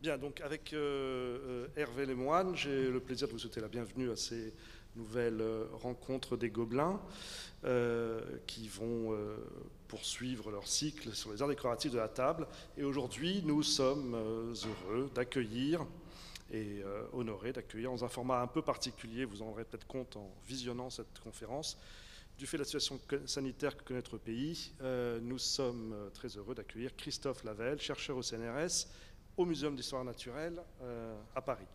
Bien, donc avec Hervé Lemoine, j'ai le plaisir de vous souhaiter la bienvenue à ces nouvelles rencontres des Gobelins qui vont poursuivre leur cycle sur les arts décoratifs de la table. Et aujourd'hui, nous sommes heureux d'accueillir et honorés d'accueillir dans un format un peu particulier, vous en rendrez peut-être compte en visionnant cette conférence. Du fait de la situation sanitaire que connaît notre pays, nous sommes très heureux d'accueillir Christophe Lavelle, chercheur au CNRS, au Muséum d'Histoire Naturelle à Paris.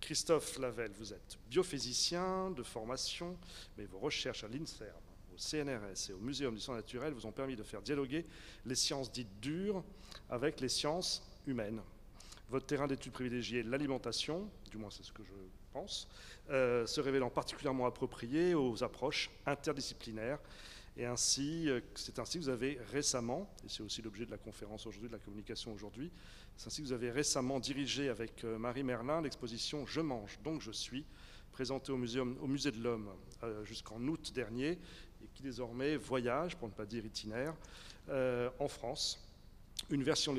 Christophe Lavelle, vous êtes biophysicien de formation, mais vos recherches à l'INSERM, au CNRS et au Muséum d'Histoire Naturelle vous ont permis de faire dialoguer les sciences dites dures avec les sciences humaines. Votre terrain d'étude privilégié, l'alimentation, du moins c'est ce que je pense, se révélant particulièrement approprié aux approches interdisciplinaires. Et c'est ainsi que vous avez récemment, et c'est aussi l'objet de la conférence aujourd'hui, de la communication aujourd'hui, c'est ainsi que vous avez récemment dirigé avec Marie Merlin l'exposition « Je mange, donc je suis », présentée au Musée de l'Homme jusqu'en août dernier, et qui désormais voyage, pour ne pas dire itinéraire, en France. Une version de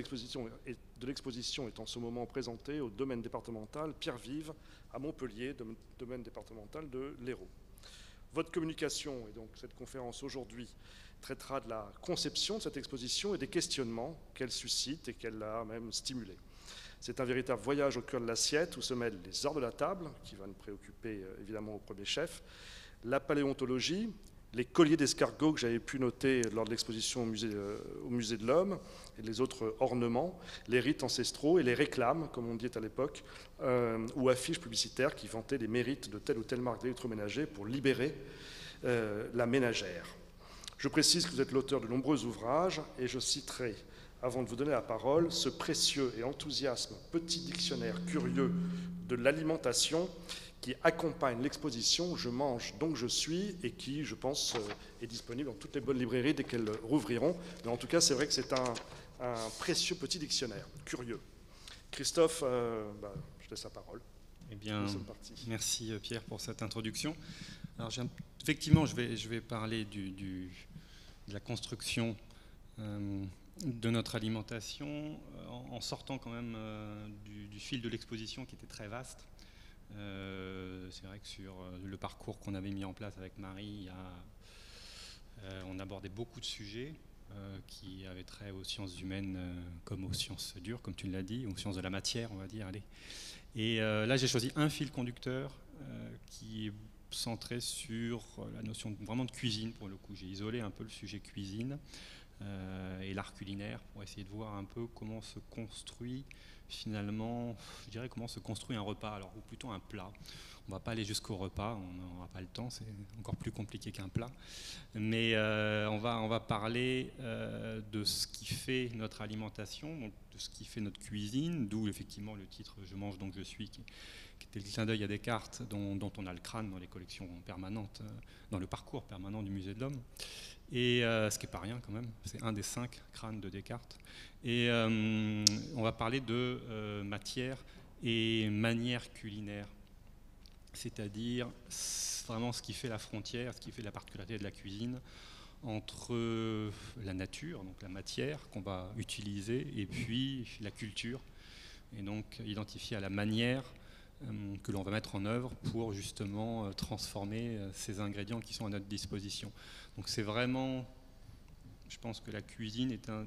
l'exposition est en ce moment présentée au domaine départemental Pierre-Vive à Montpellier, domaine départemental de l'Hérault. Votre communication, et donc cette conférence aujourd'hui, traitera de la conception de cette exposition et des questionnements qu'elle suscite et qu'elle a même stimulés. C'est un véritable voyage au cœur de l'assiette où se mêlent les arts de la table, qui va nous préoccuper évidemment au premier chef, la paléontologie, les colliers d'escargot que j'avais pu noter lors de l'exposition au musée de l'Homme, et les autres ornements, les rites ancestraux et les réclames, comme on dit à l'époque, ou affiches publicitaires qui vantaient les mérites de telle ou telle marque d'électroménager pour libérer la ménagère. Je précise que vous êtes l'auteur de nombreux ouvrages, et je citerai, avant de vous donner la parole, ce précieux et enthousiasme petit dictionnaire curieux de l'alimentation qui accompagne l'exposition « Je mange, donc je suis » et qui, je pense, est disponible dans toutes les bonnes librairies dès qu'elles rouvriront. Mais en tout cas, c'est vrai que c'est un précieux petit dictionnaire, curieux. Christophe, je laisse la parole. Eh bien, merci Pierre pour cette introduction. Alors, effectivement, je vais parler de la construction de notre alimentation en sortant quand même du fil de l'exposition qui était très vaste. C'est vrai que sur le parcours qu'on avait mis en place avec Marie, on abordait beaucoup de sujets qui avaient trait aux sciences humaines comme aux sciences dures, comme tu l'as dit, aux sciences de la matière, on va dire. Allez. Et là, j'ai choisi un fil conducteur qui est centré sur la notion vraiment de cuisine, pour le coup. J'ai isolé un peu le sujet cuisine et l'art culinaire pour essayer de voir un peu comment se construit finalement, je dirais comment se construit un repas, alors ou plutôt un plat. On ne va pas aller jusqu'au repas, on n'aura pas le temps, c'est encore plus compliqué qu'un plat. Mais on va parler de ce qui fait notre alimentation, donc de ce qui fait notre cuisine, d'où effectivement le titre « Je mange donc je suis » qui était le clin d'œil à Descartes, dont on a le crâne dans les collections permanentes, dans le parcours permanent du Musée de l'Homme. Et ce qui n'est pas rien quand même, c'est un des 5 crânes de Descartes. Et on va parler de matière et manière culinaire, c'est-à-dire vraiment ce qui fait la frontière, ce qui fait la particularité de la cuisine entre la nature, donc la matière qu'on va utiliser, et puis la culture, et donc identifier à la manière que l'on va mettre en œuvre pour justement transformer ces ingrédients qui sont à notre disposition. Donc c'est vraiment, je pense que la cuisine est un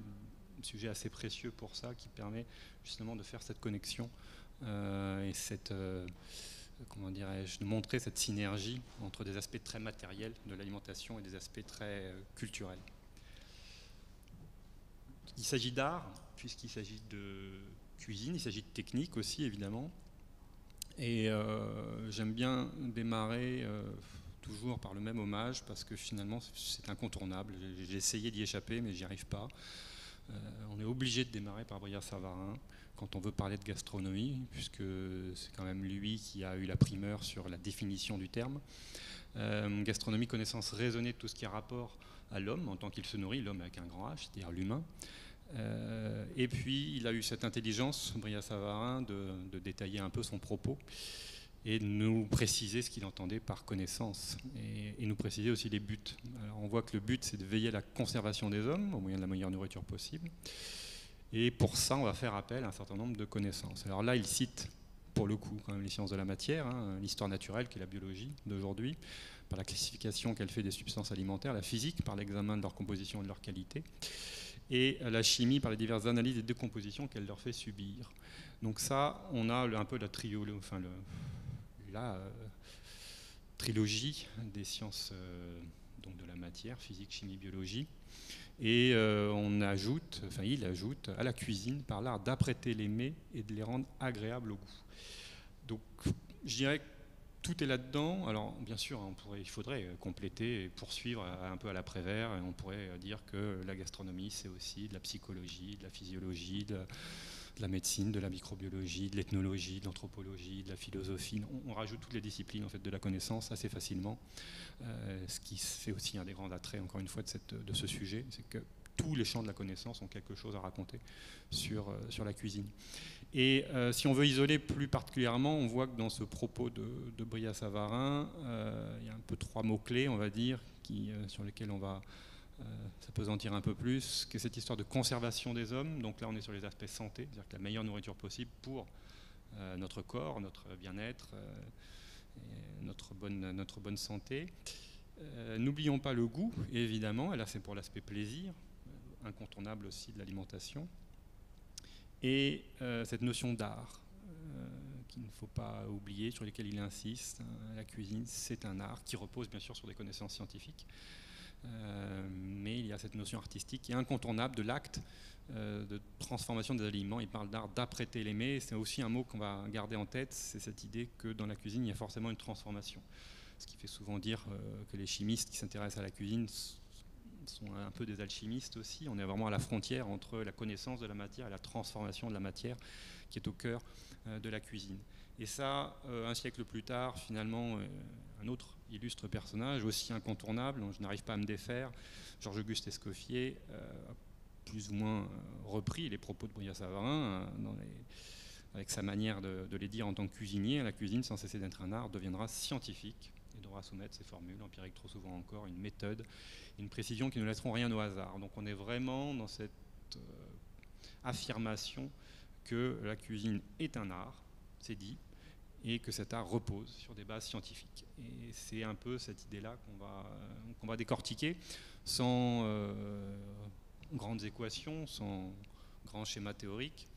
sujet assez précieux pour ça, qui permet justement de faire cette connexion et cette, comment dirais-je, de montrer cette synergie entre des aspects très matériels de l'alimentation et des aspects très culturels. Il s'agit d'art, puisqu'il s'agit de cuisine, il s'agit de technique aussi évidemment. Et j'aime bien démarrer toujours par le même hommage parce que finalement c'est incontournable. J'ai essayé d'y échapper mais j'y arrive pas. On est obligé de démarrer par Brillat-Savarin quand on veut parler de gastronomie, puisque c'est quand même lui qui a eu la primeur sur la définition du terme. Gastronomie, connaissance raisonnée de tout ce qui a rapport à l'homme en tant qu'il se nourrit, l'homme avec un grand H, c'est-à-dire l'humain. Et puis il a eu cette intelligence, Brillat-Savarin, de détailler un peu son propos et de nous préciser ce qu'il entendait par connaissance et nous préciser aussi les buts. Alors on voit que le but c'est de veiller à la conservation des hommes au moyen de la meilleure nourriture possible Et pour ça, on va faire appel à un certain nombre de connaissances. Alors là, il cite pour le coup quand même les sciences de la matière, hein, l'histoire naturelle qui est la biologie d'aujourd'hui, par la classification qu'elle fait des substances alimentaires, la physique par l'examen de leur composition et de leur qualité, et la chimie par les diverses analyses et décompositions qu'elle leur fait subir. Donc ça, on a un peu la trilogie des sciences donc de la matière, physique, chimie, biologie. Et il ajoute à la cuisine par l'art d'apprêter les mets et de les rendre agréables au goût. Donc je dirais que tout est là-dedans. Alors bien sûr, il faudrait compléter et poursuivre un peu à l'après-Vert. Et on pourrait dire que la gastronomie, c'est aussi de la psychologie, de la physiologie, de la médecine, de la microbiologie, de l'ethnologie, de l'anthropologie, de la philosophie. On rajoute toutes les disciplines en fait, de la connaissance assez facilement. Ce qui fait aussi un des grands attraits, encore une fois, de ce sujet, c'est que tous les champs de la connaissance ont quelque chose à raconter sur la cuisine. Et si on veut isoler plus particulièrement, on voit que dans ce propos de Brillat-Savarin, il y a un peu 3 mots-clés, on va dire, sur lesquels on va s'apesantir un peu plus, que cette histoire de conservation des hommes. Donc là, on est sur les aspects santé, c'est-à-dire que la meilleure nourriture possible pour notre corps, notre bien-être, notre bonne santé. N'oublions pas le goût, évidemment, et là c'est pour l'aspect plaisir, incontournable aussi de l'alimentation. Et cette notion d'art, qu'il ne faut pas oublier, sur lesquelles il insiste. La cuisine, c'est un art qui repose bien sûr sur des connaissances scientifiques, mais il y a cette notion artistique qui est incontournable de l'acte de transformation des aliments. Il parle d'art d'apprêter les mets, c'est aussi un mot qu'on va garder en tête, c'est cette idée que dans la cuisine, il y a forcément une transformation. Ce qui fait souvent dire que les chimistes qui s'intéressent à la cuisine sont un peu des alchimistes aussi. On est vraiment à la frontière entre la connaissance de la matière et la transformation de la matière qui est au cœur de la cuisine. Et ça, un siècle plus tard, finalement, un autre illustre personnage, aussi incontournable, dont je n'arrive pas à me défaire, Georges-Auguste Escoffier, a plus ou moins repris les propos de Brillat-Savarin avec sa manière de les dire en tant que cuisinier. La cuisine, sans cesser d'être un art, deviendra scientifique et devra soumettre ses formules empiriques trop souvent encore, une méthode, une précision qui ne laisseront rien au hasard. Donc on est vraiment dans cette affirmation que la cuisine est un art, c'est dit, et que cet art repose sur des bases scientifiques. Et c'est un peu cette idée-là qu'on va décortiquer sans grandes équations, sans grands schémas théoriques.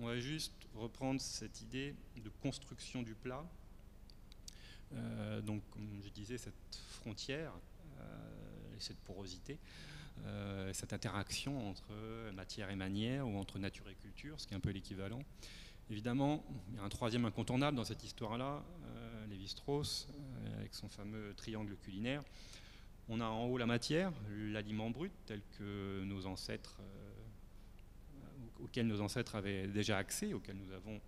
On va juste reprendre cette idée de construction du plat. Donc, comme je disais, cette frontière et cette porosité, cette interaction entre matière et manière ou entre nature et culture, ce qui est un peu l'équivalent. Évidemment, il y a un troisième incontournable dans cette histoire-là, Lévi-Strauss, avec son fameux triangle culinaire. On a en haut la matière, l'aliment brut, tel que nos ancêtres, auquel nos ancêtres avaient déjà accès, auquel nous avons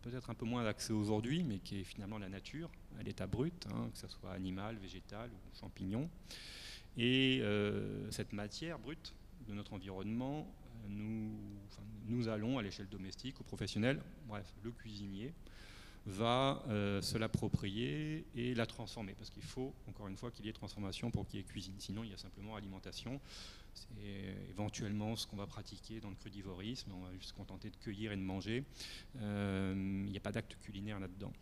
peut-être un peu moins d'accès aujourd'hui, mais qui est finalement la nature, à l'état brut, hein, que ce soit animal, végétal ou champignon. Et cette matière brute de notre environnement, nous allons à l'échelle domestique ou professionnelle, bref, le cuisinier va se l'approprier et la transformer, parce qu'il faut, encore une fois, qu'il y ait transformation pour qu'il y ait cuisine. Sinon, il y a simplement alimentation. C'est éventuellement ce qu'on va pratiquer dans le crudivorisme, on va juste se contenter de cueillir et de manger. Il n'y a pas d'acte culinaire là-dedans.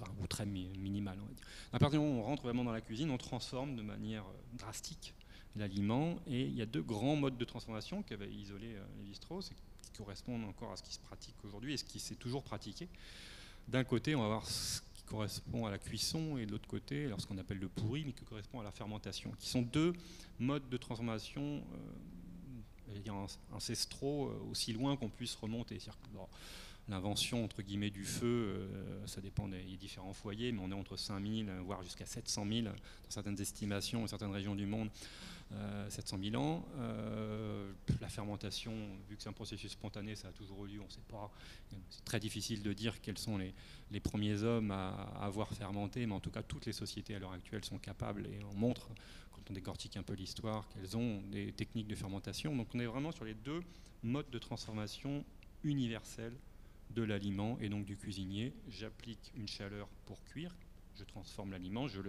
Enfin, ou très minimal, on va dire. À partir du moment où on rentre vraiment dans la cuisine, on transforme de manière drastique l'aliment, et il y a 2 grands modes de transformation qu'avait isolé Lévi-Strauss et qui correspondent encore à ce qui se pratique aujourd'hui et ce qui s'est toujours pratiqué. D'un côté, on va voir ce qui correspond à la cuisson, et de l'autre côté, alors ce qu'on appelle le pourri, mais qui correspond à la fermentation, qui sont 2 modes de transformation ancestraux aussi loin qu'on puisse remonter. C'est-à-dire que l'invention entre guillemets du feu, ça dépend des différents foyers, mais on est entre 5000 voire jusqu'à 700 000 dans certaines estimations, dans certaines régions du monde, 700 000 ans. La fermentation, vu que c'est un processus spontané, ça a toujours eu lieu, on ne sait pas. C'est très difficile de dire quels sont les premiers hommes à avoir fermenté, mais en tout cas toutes les sociétés à l'heure actuelle sont capables, et on montre, quand on décortique un peu l'histoire, qu'elles ont des techniques de fermentation. Donc on est vraiment sur les 2 modes de transformation universels de l'aliment et donc du cuisinier. J'applique une chaleur pour cuire, je transforme l'aliment, je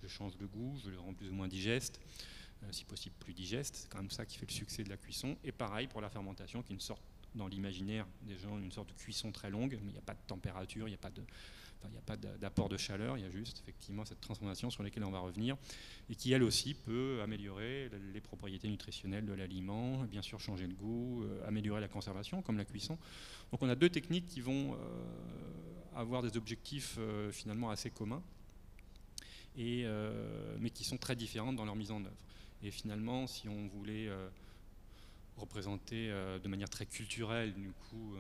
change le goût, je le rends plus ou moins digeste, si possible plus digeste. C'est quand même ça qui fait le succès de la cuisson. Et pareil pour la fermentation, qui est une sorte, dans l'imaginaire des gens, une sorte de cuisson très longue, mais il n'y a pas de température, il n'y a pas d'apport de chaleur, il y a juste effectivement cette transformation sur laquelle on va revenir, et qui elle aussi peut améliorer les propriétés nutritionnelles de l'aliment, bien sûr changer le goût, améliorer la conservation, comme la cuisson. Donc on a deux techniques qui vont avoir des objectifs finalement assez communs, mais qui sont très différentes dans leur mise en œuvre. Et finalement, si on voulait représenter de manière très culturelle, du coup,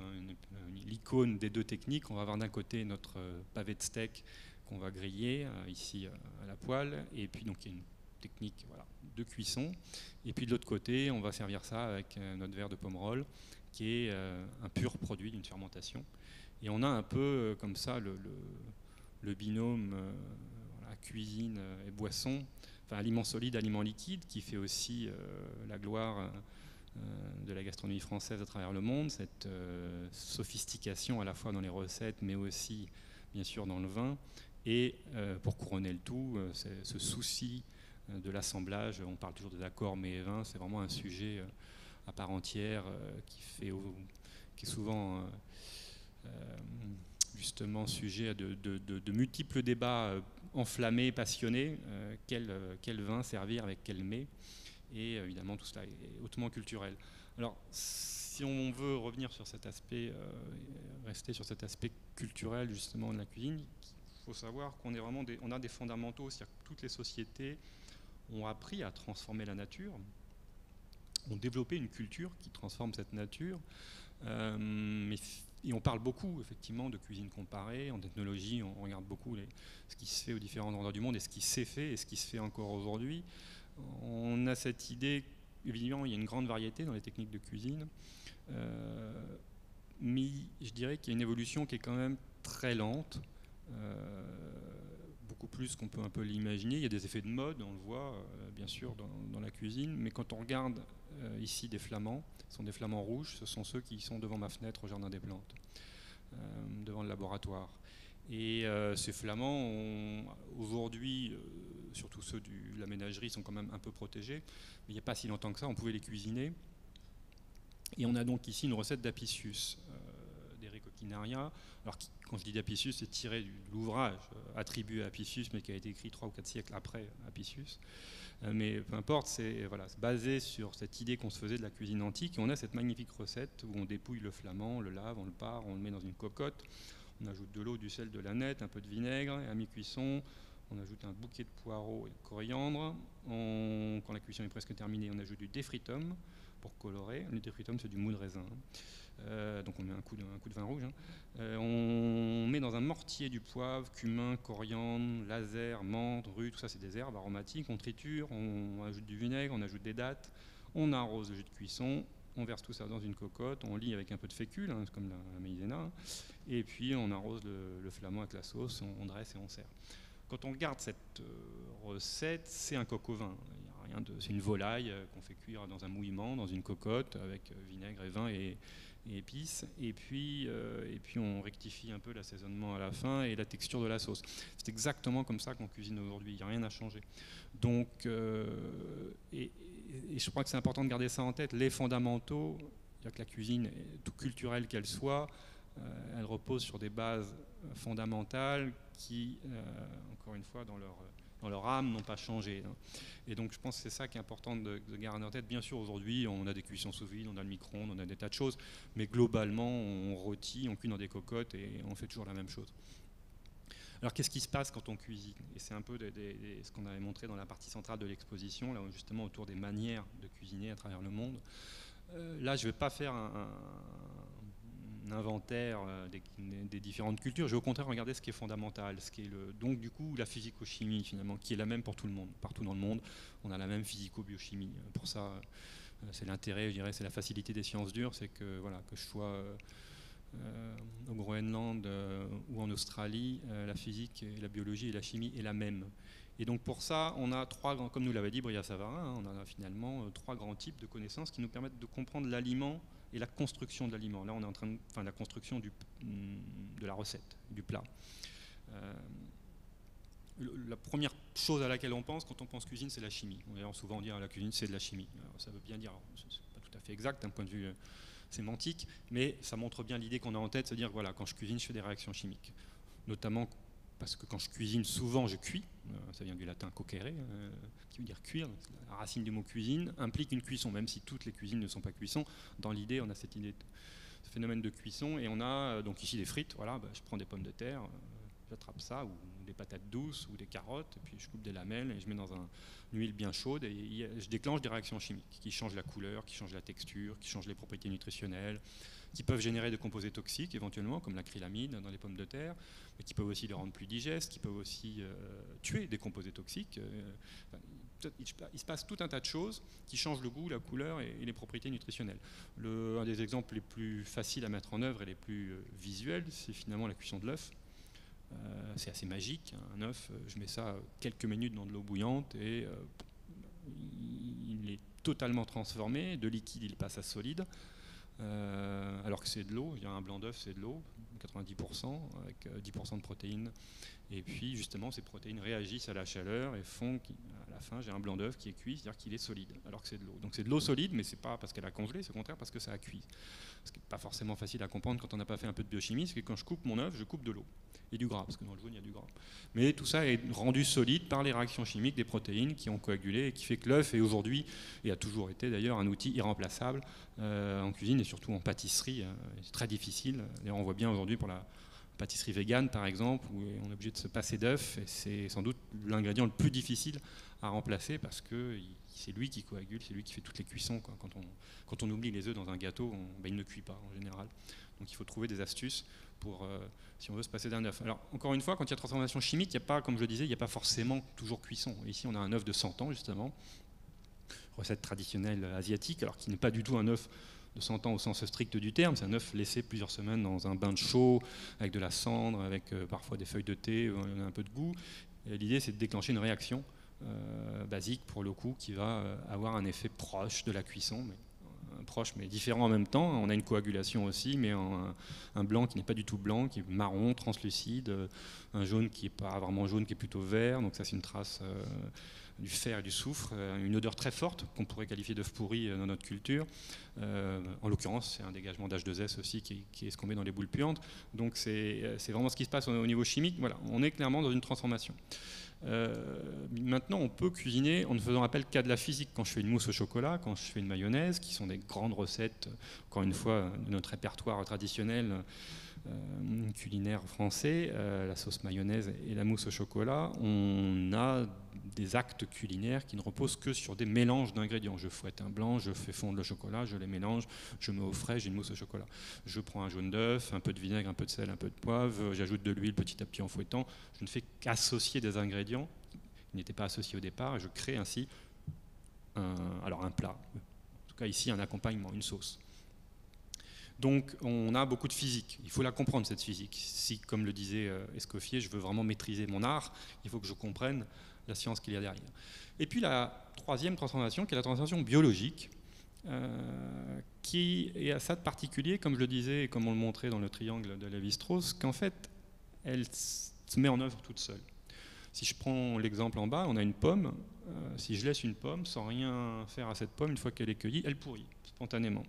l'icône des deux techniques, on va avoir d'un côté notre pavé de steak qu'on va griller ici à la poêle, et puis donc il y a une technique de cuisson, et puis de l'autre côté, on va servir ça avec notre verre de pomerol, qui est un pur produit d'une fermentation. Et on a un peu comme ça le binôme cuisine et boisson, enfin aliments solides, aliments liquides, qui fait aussi la gloire de la gastronomie française à travers le monde, cette sophistication à la fois dans les recettes, mais aussi bien sûr dans le vin, et pour couronner le tout, ce souci de l'assemblage. On parle toujours des accords mets et vins, c'est vraiment un sujet à part entière qui est souvent justement sujet à de multiples débats enflammés, passionnés. Quel vin servir avec quel mets? Et évidemment, tout cela est hautement culturel. Alors, si on veut revenir sur cet aspect, rester sur cet aspect culturel justement de la cuisine, il faut savoir qu'on a des fondamentaux, c'est-à-dire que toutes les sociétés ont appris à transformer la nature, ont développé une culture qui transforme cette nature, et on parle beaucoup effectivement de cuisine comparée, en ethnologie, on regarde beaucoup ce qui se fait aux différents endroits du monde et ce qui s'est fait et ce qui se fait encore aujourd'hui. On a cette idée, évidemment, il y a une grande variété dans les techniques de cuisine, mais je dirais qu'il y a une évolution qui est quand même très lente, beaucoup plus qu'on peut un peu l'imaginer. Il y a des effets de mode, on le voit bien sûr dans la cuisine, mais quand on regarde ici des flamands, ce sont des flamands rouges, ce sont ceux qui sont devant ma fenêtre au Jardin des Plantes, devant le laboratoire. Et ces flamands, aujourd'hui, surtout ceux de la ménagerie, sont quand même un peu protégés. Mais il n'y a pas si longtemps que ça, on pouvait les cuisiner. Et on a donc ici une recette d'Apicius, d'Eric Coquinaria. Alors, quand je dis d'Apicius, c'est tiré de l'ouvrage attribué à Apicius, mais qui a été écrit 3 ou 4 siècles après Apicius. Mais peu importe, c'est basé sur cette idée qu'on se faisait de la cuisine antique. Et on a cette magnifique recette où on dépouille le flamand, on le lave, on le pare, on le met dans une cocotte. On ajoute de l'eau, du sel, de l'aneth, un peu de vinaigre, et à mi-cuisson, on ajoute un bouquet de poireaux et de coriandre. Quand la cuisson est presque terminée, on ajoute du défritum pour colorer. Le défritum, c'est du mou de raisin. Donc on met un coup de vin rouge. On met dans un mortier du poivre, cumin, coriandre, laser, menthe, rue, tout ça c'est des herbes aromatiques. On triture, on ajoute du vinaigre, on ajoute des dattes, on arrose le jus de cuisson. On verse tout ça dans une cocotte, on lit avec un peu de fécule, comme la maïzena, et puis on arrose le flamand avec la sauce, on dresse et on sert. Quand on regarde cette recette, c'est un coq au vin. C'est une volaille qu'on fait cuire dans un mouillement, dans une cocotte, avec vinaigre et vin et épices. Et puis on rectifie un peu l'assaisonnement à la fin et la texture de la sauce. C'est exactement comme ça qu'on cuisine aujourd'hui, il n'y a rien à changer. Donc, et je crois que c'est important de garder ça en tête, les fondamentaux, c'est-à-dire que la cuisine, tout culturelle qu'elle soit, elle repose sur des bases fondamentales qui, encore une fois, dans leur âme, n'ont pas changé. Et donc je pense que c'est ça qui est important de garder en tête. Bien sûr, aujourd'hui, on a des cuissons sous vide, on a le micro-ondes, on a des tas de choses, mais globalement, on rôtit, on cuit dans des cocottes et on fait toujours la même chose. Alors qu'est-ce qui se passe quand on cuisine? Et c'est un peu ce qu'on avait montré dans la partie centrale de l'exposition, là justement autour des manières de cuisiner à travers le monde. Là, je ne vais pas faire un inventaire des différentes cultures. Je vais au contraire regarder ce qui est fondamental, ce qui est donc du coup la physico-chimie finalement, qui est la même pour tout le monde. Partout dans le monde, on a la même physico-biochimie. Pour ça, c'est l'intérêt, je dirais, c'est la facilité des sciences dures, c'est que voilà, que je sois au Groenland ou en Australie, la physique, et la biologie et la chimie est la même. Et donc pour ça, on a comme nous l'avait dit Bria Savarin, on a finalement 3 grands types de connaissances qui nous permettent de comprendre l'aliment et la construction de l'aliment. Là, on est en train de, la construction de la recette, du plat. la première chose à laquelle on pense quand on pense cuisine, c'est la chimie. On va souvent dire la cuisine, c'est de la chimie. Alors, ça veut bien dire, c'est pas tout à fait exact d'un point de vue sémantique, mais ça montre bien l'idée qu'on a en tête, c'est-à-dire voilà, quand je cuisine, je fais des réactions chimiques. Notamment parce que quand je cuisine, souvent je cuis. Ça vient du latin coquere, qui veut dire cuire. La racine du mot cuisine implique une cuisson, même si toutes les cuisines ne sont pas cuissons. Dans l'idée, on a cette idée, ce phénomène de cuisson, et on a donc ici des frites. Voilà, je prends des pommes de terre, j'attrape ça, ou des patates douces, ou des carottes, et puis je coupe des lamelles et je mets dans une huile bien chaude, et je déclenche des réactions chimiques qui changent la couleur, qui changent la texture, qui changent les propriétés nutritionnelles, qui peuvent générer des composés toxiques éventuellement, comme l'acrylamide dans les pommes de terre, mais qui peuvent aussi les rendre plus digestes, qui peuvent aussi tuer des composés toxiques. Il se passe tout un tas de choses qui changent le goût, la couleur et les propriétés nutritionnelles. Un des exemples les plus faciles à mettre en œuvre et les plus visuels, c'est finalement la cuisson de l'œuf. C'est assez magique, hein. Un œuf, je mets ça quelques minutes dans de l'eau bouillante et il est totalement transformé. De liquide, il passe à solide. Alors que c'est de l'eau, il y a un blanc d'œuf, c'est de l'eau, 90%, avec 10% de protéines. Et puis justement, ces protéines réagissent à la chaleur et font qu'à la fin, j'ai un blanc d'œuf qui est cuit, c'est-à-dire qu'il est solide, alors que c'est de l'eau. Donc c'est de l'eau solide, mais c'est pas parce qu'elle a congelé, c'est au contraire parce que ça a cuit. Ce qui n'est pas forcément facile à comprendre quand on n'a pas fait un peu de biochimie, c'est que quand je coupe mon œuf, je coupe de l'eau et du gras, parce que dans le jaune, il y a du gras. Mais tout ça est rendu solide par les réactions chimiques des protéines qui ont coagulé et qui fait que l'œuf est aujourd'hui, et a toujours été d'ailleurs, un outil irremplaçable en cuisine et surtout en pâtisserie. C'est très difficile. D'ailleurs, on voit bien aujourd'hui pour la pâtisserie végane, par exemple, où on est obligé de se passer d'œuf, et c'est sans doute l'ingrédient le plus difficile à remplacer parce que c'est lui qui coagule, c'est lui qui fait toutes les cuissons, quoi. Quand on oublie les œufs dans un gâteau, il ne cuit pas en général. Donc il faut trouver des astuces pour, si on veut se passer d'un œuf. Alors encore une fois, quand il y a transformation chimique, il n'y a pas, comme je le disais, il n'y a pas forcément toujours cuisson. Ici on a un œuf de 100 ans justement, recette traditionnelle asiatique, alors qui n'est pas du tout un œuf de 100 ans au sens strict du terme, c'est un œuf laissé plusieurs semaines dans un bain de chaud, avec de la cendre, avec parfois des feuilles de thé, un peu de goût. L'idée c'est de déclencher une réaction basique pour le coup, qui va avoir un effet proche de la cuisson, proche mais différent en même temps. On a une coagulation aussi, mais un blanc qui n'est pas du tout blanc, qui est marron, translucide, un jaune qui n'est pas vraiment jaune, qui est plutôt vert, donc ça c'est une trace du fer et du soufre, une odeur très forte qu'on pourrait qualifier d'œuf pourri dans notre culture. En l'occurrence, c'est un dégagement d'H2S aussi qui est escombé dans les boules puantes. Donc c'est vraiment ce qui se passe au niveau chimique. Voilà, on est clairement dans une transformation. Maintenant, on peut cuisiner en ne faisant appel qu'à de la physique. Quand je fais une mousse au chocolat, quand je fais une mayonnaise, qui sont des grandes recettes, encore une fois, de notre répertoire traditionnel culinaire français, la sauce mayonnaise et la mousse au chocolat, on a des actes culinaires qui ne reposent que sur des mélanges d'ingrédients. Je fouette un blanc, je fais fondre le chocolat, je les mélange, je mets au frais, j'ai une mousse au chocolat. Je prends un jaune d'œuf, un peu de vinaigre, un peu de sel, un peu de poivre, j'ajoute de l'huile petit à petit en fouettant. Je ne fais qu'associer des ingrédients qui n'étaient pas associés au départ, et je crée ainsi un plat. En tout cas ici, un accompagnement, une sauce. Donc on a beaucoup de physique, il faut la comprendre cette physique. Si, comme le disait Escoffier, je veux vraiment maîtriser mon art, il faut que je comprenne la science qu'il y a derrière. Et puis la troisième transformation, qui est la transformation biologique, qui est à ça de particulier, comme je le disais et comme on le montrait dans le triangle de Lévi-Strauss, qu'en fait, elle se met en œuvre toute seule. Si je prends l'exemple en bas, on a une pomme. Si je laisse une pomme sans rien faire à cette pomme, une fois qu'elle est cueillie, elle pourrit spontanément.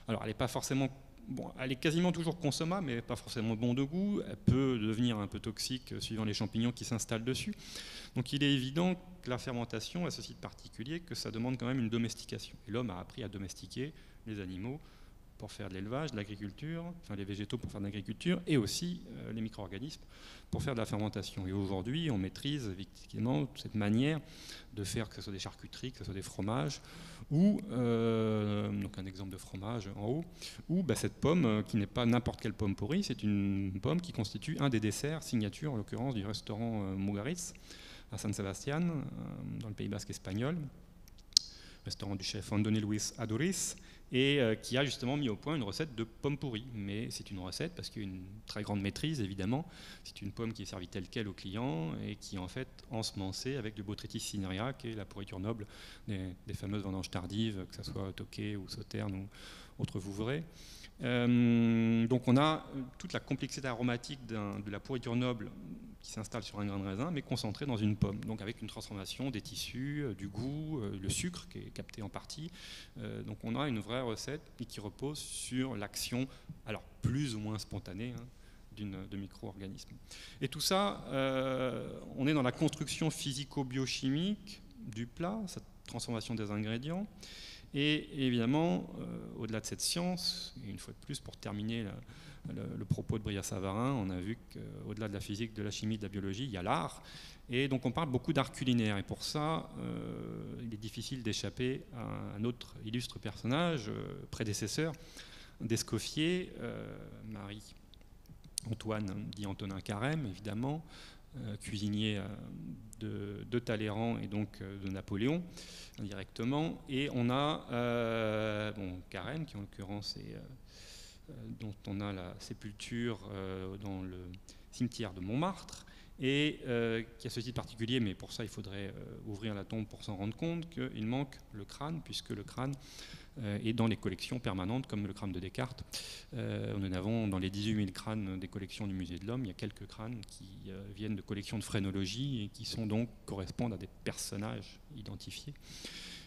Alors, elle n'est pas forcément... Bon, elle est quasiment toujours consommable, mais pas forcément bon de goût. Elle peut devenir un peu toxique suivant les champignons qui s'installent dessus. Donc il est évident que la fermentation a ceci de particulier que ça demande quand même une domestication. Et l'homme a appris à domestiquer les animaux pour faire de l'élevage, de l'agriculture, enfin les végétaux pour faire de l'agriculture, et aussi les micro-organismes pour faire de la fermentation. Et aujourd'hui, on maîtrise effectivement cette manière de faire, que ce soit des charcuteries, que ce soit des fromages, ou, donc un exemple de fromage en haut, ou cette pomme qui n'est pas n'importe quelle pomme pourrie, c'est une pomme qui constitue un des desserts signature, en l'occurrence du restaurant Mugaritz à San Sebastián, dans le Pays Basque espagnol, restaurant du chef Andoni Luis Aduriz, et qui a justement mis au point une recette de pomme pourrie. Mais c'est une recette parce qu'il y a une très grande maîtrise, évidemment. C'est une pomme qui est servie telle quelle au client et qui est en fait ensemencée avec du Botrytis cinerea, qui est la pourriture noble des fameuses vendanges tardives, que ce soit Tokay ou Sauternes autres Vouvray. Donc on a toute la complexité aromatique de la pourriture noble qui s'installe sur un grain de raisin, mais concentrée dans une pomme, donc avec une transformation des tissus, du goût, le sucre qui est capté en partie. Donc on a une vraie recette qui repose sur l'action, alors plus ou moins spontanée, de micro-organismes. Et tout ça, on est dans la construction physico-biochimique du plat, cette transformation des ingrédients. Et évidemment, au-delà de cette science, et une fois de plus, pour terminer le propos de Brillat-Savarin, on a vu qu'au-delà de la physique, de la chimie, de la biologie, il y a l'art. Et donc on parle beaucoup d'art culinaire. Et pour ça, il est difficile d'échapper à un autre illustre personnage, prédécesseur d'Escoffier, Marie-Antoine, dit Antonin Carême, évidemment, cuisinier de Talleyrand et donc de Napoléon indirectement. Et on a Carême, qui en l'occurrence est dont on a la sépulture dans le cimetière de Montmartre, et qui a ce titre particulier, mais pour ça il faudrait ouvrir la tombe pour s'en rendre compte qu'il manque le crâne, puisque le crâne est dans les collections permanentes, comme le crâne de Descartes. Nous en avons dans les 18 000 crânes des collections du Musée de l'Homme, il y a quelques crânes qui viennent de collections de phrénologie et qui sont donc correspondent à des personnages identifiés.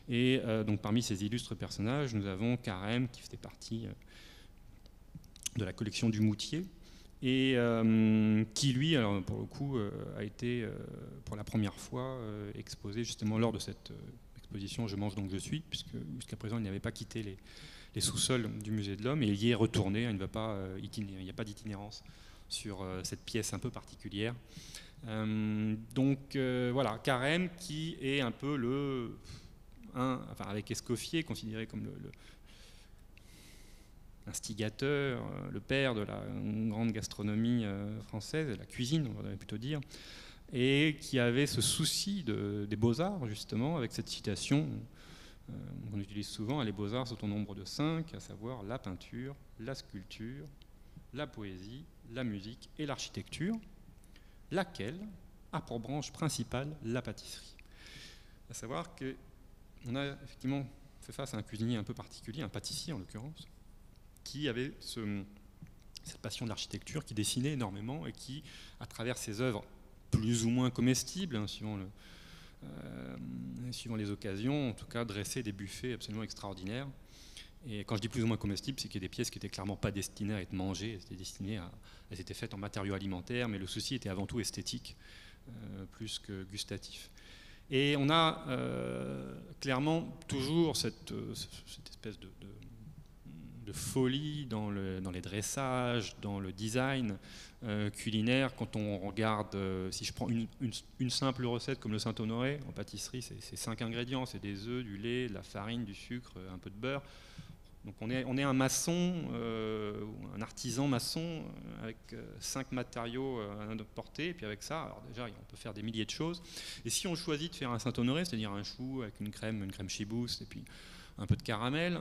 Et donc parmi ces illustres personnages, nous avons Carême, qui faisait partie de la collection du Moutier, et qui lui, alors pour le coup, a été pour la première fois exposé justement lors de cette exposition Je mange donc je suis, puisque jusqu'à présent il n'avait pas quitté les sous-sols du Musée de l'Homme, et il y est retourné. Il ne va pas il n'y a pas d'itinérance sur cette pièce un peu particulière. Donc voilà, Carême, qui est un peu avec Escoffier, considéré comme l'instigateur, le père de la grande gastronomie française, la cuisine, on va plutôt dire, et qui avait ce souci des beaux-arts, justement, avec cette citation qu'on utilise souvent: les beaux-arts sont au nombre de 5, à savoir la peinture, la sculpture, la poésie, la musique et l'architecture, laquelle a pour branche principale la pâtisserie. À savoir qu'on a effectivement fait face à un cuisinier un peu particulier, un pâtissier en l'occurrence, qui avait cette passion de l'architecture, qui dessinait énormément et qui, à travers ses œuvres plus ou moins comestibles, suivant les occasions, en tout cas dressait des buffets absolument extraordinaires. Et quand je dis plus ou moins comestibles, c'est qu'il y a des pièces qui n'étaient clairement pas destinées à être mangées, elles étaient faites en matériaux alimentaires, mais le souci était avant tout esthétique, plus que gustatif. Et on a clairement toujours cette espèce de folie dans les dressages, dans le design culinaire. Quand on regarde, si je prends une simple recette comme le Saint-Honoré, en pâtisserie, c'est 5 ingrédients, c'est des œufs, du lait, de la farine, du sucre, un peu de beurre. Donc on est un maçon, un artisan maçon, avec 5 matériaux à notre portée, et puis avec ça, alors déjà on peut faire des milliers de choses. Et si on choisit de faire un Saint-Honoré, c'est-à-dire un chou avec une crème chibousse, et puis un peu de caramel,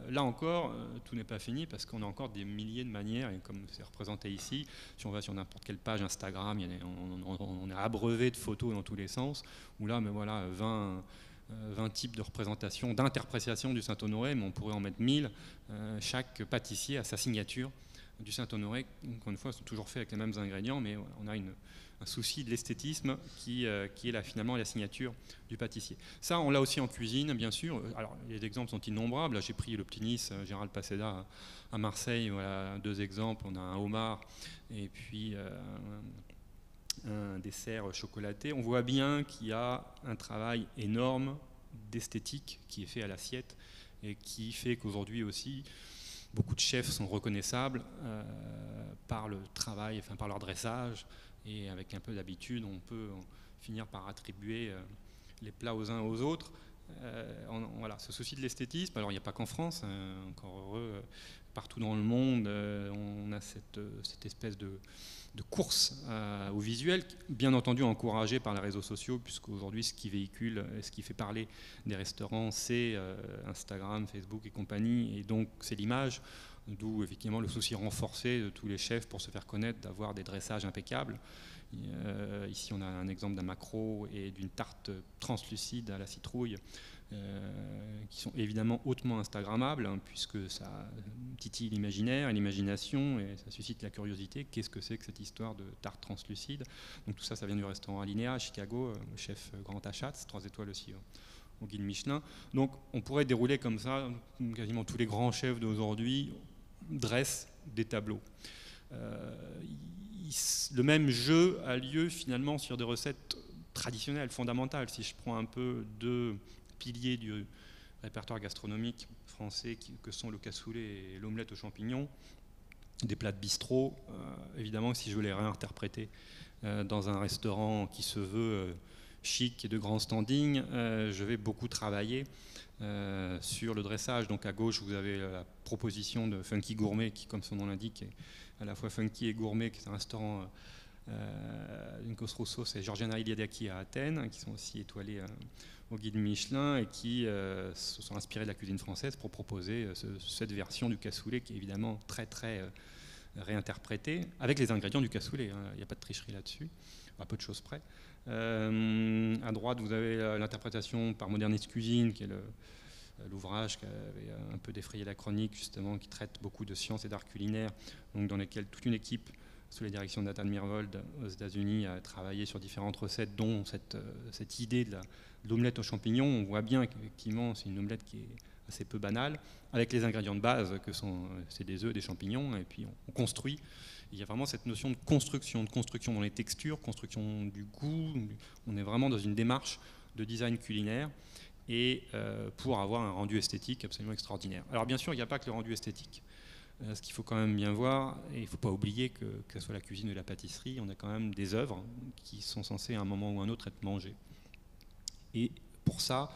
là encore, tout n'est pas fini, parce qu'on a encore des milliers de manières, et comme c'est représenté ici, si on va sur n'importe quelle page Instagram, on est abreuvé de photos dans tous les sens, où là, mais voilà, 20 types de représentations, d'interprétation du Saint-Honoré, mais on pourrait en mettre 1000. Chaque pâtissier a sa signature du Saint-Honoré. Encore une fois, c'est toujours fait avec les mêmes ingrédients, mais on a un souci de l'esthétisme qui est là, finalement la signature du pâtissier. Ça, on l'a aussi en cuisine, bien sûr. Alors, les exemples sont innombrables. Là, j'ai pris le Petit Nice, Gérald Paseda à Marseille. Voilà 2 exemples. On a un homard et puis un dessert chocolaté. On voit bien qu'il y a un travail énorme d'esthétique qui est fait à l'assiette et qui fait qu'aujourd'hui aussi, beaucoup de chefs sont reconnaissables par le travail, enfin par leur dressage, et avec un peu d'habitude, on peut finir par attribuer les plats aux uns aux autres. Voilà, ce souci de l'esthétisme, alors il n'y a pas qu'en France, encore heureux, partout dans le monde, on a cette espèce de course au visuel, bien entendu encouragée par les réseaux sociaux, puisqu'aujourd'hui ce qui véhicule, ce qui fait parler des restaurants, c'est Instagram, Facebook et compagnie, et donc c'est l'image, d'où effectivement le souci renforcé de tous les chefs pour se faire connaître, d'avoir des dressages impeccables. Ici on a un exemple d'un maquereau et d'une tarte translucide à la citrouille qui sont évidemment hautement instagrammables, hein, puisque ça titille l'imaginaire et l'imagination, et ça suscite la curiosité. Qu'est-ce que c'est que cette histoire de tarte translucide? Donc tout ça, ça vient du restaurant Alinea à Chicago, le chef Grand Achatz, 3 étoiles aussi au guide Michelin. Donc on pourrait dérouler comme ça, quasiment tous les grands chefs d'aujourd'hui dressent des tableaux. Le même jeu a lieu finalement sur des recettes traditionnelles, fondamentales. Si je prends un peu 2 piliers du répertoire gastronomique français que sont le cassoulet et l'omelette aux champignons, des plats de bistrot, évidemment si je veux les réinterpréter dans un restaurant qui se veut chic et de grand standing, je vais beaucoup travailler sur le dressage. Donc à gauche vous avez la proposition de Funky Gourmet qui, comme son nom l'indique, est à la fois funky et gourmet, qui est un restaurant Nikos Roussos et Georgiana Iliadaki à Athènes, qui sont aussi étoilés au guide Michelin et qui se sont inspirés de la cuisine française pour proposer cette version du cassoulet qui est évidemment très très réinterprétée avec les ingrédients du cassoulet. Il n'y a pas de tricherie là-dessus, à peu de choses près. À droite, vous avez l'interprétation par Modernist Cuisine, qui est l'ouvrage qui avait un peu défrayé la chronique, justement, qui traite beaucoup de sciences et d'art culinaire, donc dans lesquels toute une équipe sous la direction de Nathan Myhrvold aux États-Unis a travaillé sur différentes recettes, dont cette idée de l'omelette aux champignons. On voit bien qu'effectivement c'est une omelette qui est assez peu banale, avec les ingrédients de base que sont c'est des œufs, des champignons, et puis on construit. Il y a vraiment cette notion de construction dans les textures, construction du goût. On est vraiment dans une démarche de design culinaire et pour avoir un rendu esthétique absolument extraordinaire. Alors bien sûr, il n'y a pas que le rendu esthétique. Ce qu'il faut quand même bien voir, et il ne faut pas oublier que ce soit la cuisine ou la pâtisserie, on a quand même des œuvres qui sont censées à un moment ou à un autre être mangées. Et pour ça,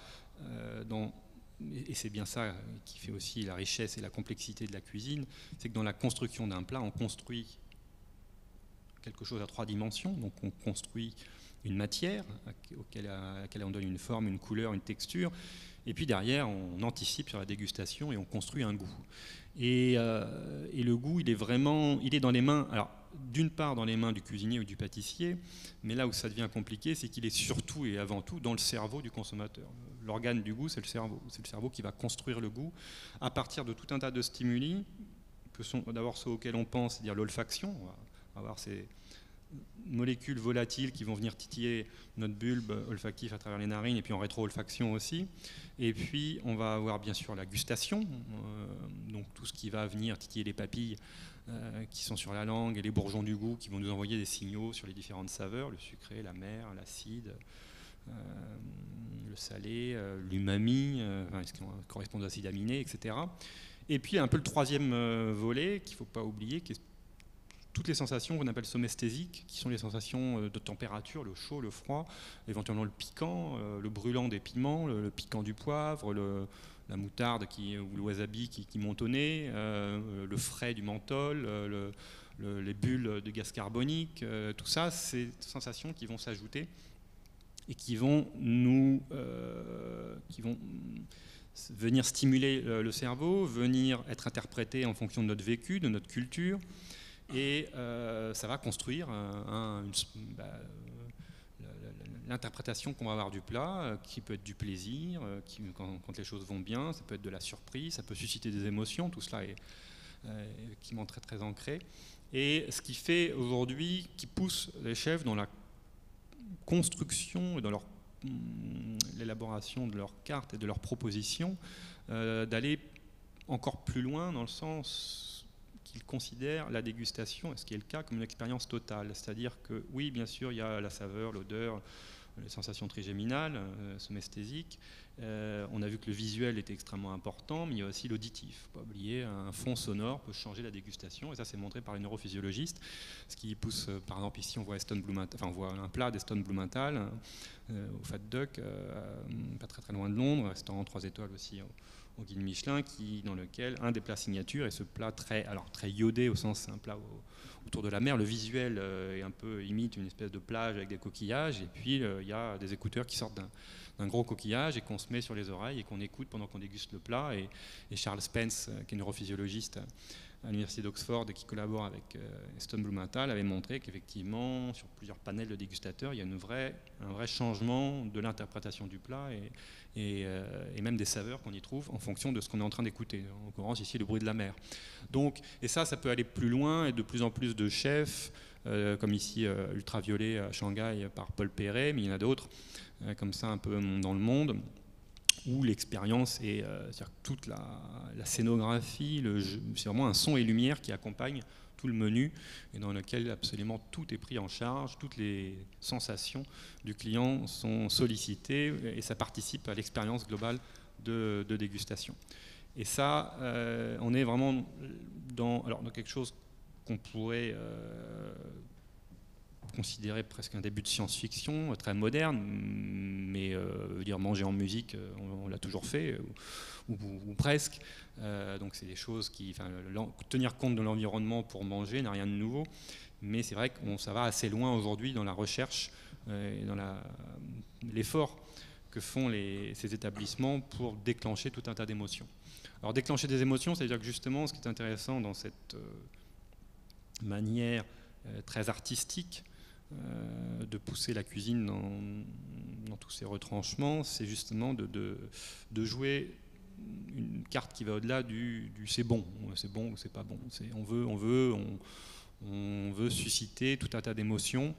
et c'est bien ça qui fait aussi la richesse et la complexité de la cuisine, c'est que dans la construction d'un plat, on construit quelque chose à 3 dimensions. Donc on construit une matière à laquelle on donne une forme, une couleur, une texture, et puis derrière on anticipe sur la dégustation et on construit un goût. Et le goût, il est dans les mains, alors d'une part dans les mains du cuisinier ou du pâtissier, mais là où ça devient compliqué, c'est qu'il est surtout et avant tout dans le cerveau du consommateur. L'organe du goût, c'est le cerveau. C'est le cerveau qui va construire le goût à partir de tout un tas de stimuli, que sont d'abord ceux auxquels on pense, c'est-à-dire l'olfaction. On va avoir ces molécules volatiles qui vont venir titiller notre bulbe olfactif à travers les narines, et puis en rétro-olfaction aussi. Et puis on va avoir bien sûr la gustation, donc tout ce qui va venir titiller les papilles qui sont sur la langue, et les bourgeons du goût qui vont nous envoyer des signaux sur les différentes saveurs, le sucré, l'amer, l'acide, le salé, l'umami, ce qui correspond aux acides aminés, etc. Et puis un peu le troisième volet qu'il ne faut pas oublier, qui est toutes les sensations qu'on appelle somesthésiques, qui sont les sensations de température, le chaud, le froid, éventuellement le piquant, le brûlant des piments, le piquant du poivre, la moutarde ou le wasabi qui monte au nez, le frais du menthol, les bulles de gaz carbonique. Tout ça, c'est des sensations qui vont s'ajouter et qui vont venir stimuler le cerveau, venir être interprétées en fonction de notre vécu, de notre culture. Et ça va construire l'interprétation qu'on va avoir du plat, qui peut être du plaisir, quand les choses vont bien, ça peut être de la surprise, ça peut susciter des émotions, tout cela est effectivement très très ancré. Et ce qui fait aujourd'hui, qui pousse les chefs dans la construction et dans l'élaboration de leurs cartes et de leurs propositions, d'aller encore plus loin dans le sens qu'ils considèrent la dégustation, ce qui est le cas, comme une expérience totale. C'est-à-dire que oui, bien sûr, il y a la saveur, l'odeur, les sensations trigéminales, somesthésiques. On a vu que le visuel était extrêmement important, mais il y a aussi l'auditif. Il ne faut pas oublier, un fond sonore peut changer la dégustation, et ça c'est montré par les neurophysiologistes. Ce qui pousse, par exemple, ici on voit on voit un plat d'Eston Blumenthal au Fat Duck, pas très très loin de Londres, restaurant 3 étoiles aussi au guide Michelin, dans lequel un des plats signatures est ce plat très iodé, au sens c'est un plat autour de la mer. Le visuel imite une espèce de plage avec des coquillages, et puis il y a des écouteurs qui sortent d'un gros coquillage et qu'on se met sur les oreilles et qu'on écoute pendant qu'on déguste le plat. Et Charles Spence, qui est neurophysiologiste à l'université d'Oxford et qui collabore avec Eston Blumenthal avait montré qu'effectivement, sur plusieurs panels de dégustateurs, il y a un vrai changement de l'interprétation du plat et même des saveurs qu'on y trouve en fonction de ce qu'on est en train d'écouter. En l'occurrence, ici, le bruit de la mer. Donc, et ça peut aller plus loin, et de plus en plus de chefs, comme ici Ultraviolet à Shanghai par Paul Perret, mais il y en a d'autres, comme ça un peu dans le monde, où l'expérience est c'est-à-dire toute la scénographie, c'est vraiment un son et lumière qui accompagne tout le menu et dans lequel absolument tout est pris en charge, toutes les sensations du client sont sollicitées et ça participe à l'expérience globale de dégustation. Et ça, on est vraiment dans quelque chose qu'on pourrait considéré presque un début de science-fiction, très moderne, mais dire manger en musique, on l'a toujours fait, ou presque. Donc c'est des choses qui, tenir compte de l'environnement pour manger n'a rien de nouveau, mais c'est vrai que ça va assez loin aujourd'hui dans la recherche et dans l'effort que font ces établissements pour déclencher tout un tas d'émotions. Alors déclencher des émotions, c'est-à-dire que justement, ce qui est intéressant dans cette manière très artistique de pousser la cuisine dans tous ses retranchements, c'est justement de jouer une carte qui va au-delà du c'est bon ou c'est pas bon. On veut susciter tout un tas d'émotions